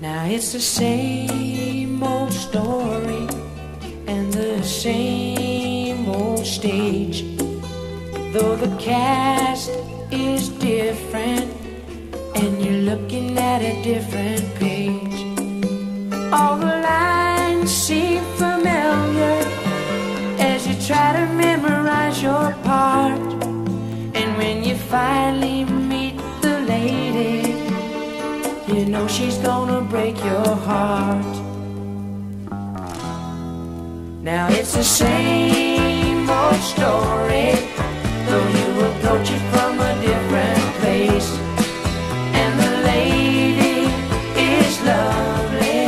Now it's the same old story and the same old stage, though the cast is different and you're looking at a different page. All the lines seem familiar as you try to memorize your part, and when you finally meet the lady, you know she's gonna break your heart. Now it's the same old story, though you approach it from a different place. And the lady is lovely,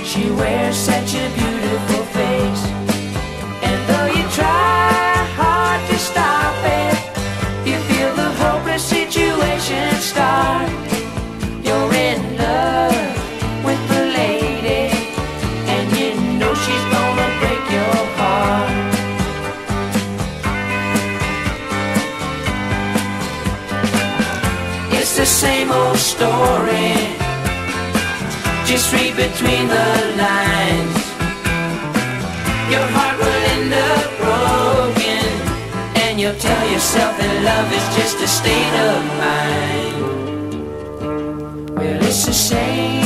she wears such a beautiful face. And though you try hard to stop it, you feel the hopeless situation start. You're in love with the lady, and you know she's gonna break your heart. It's the same old story, just read between the lines. Your heart will end up broken, and you'll tell yourself that love is just a state of mind. Well, it's the same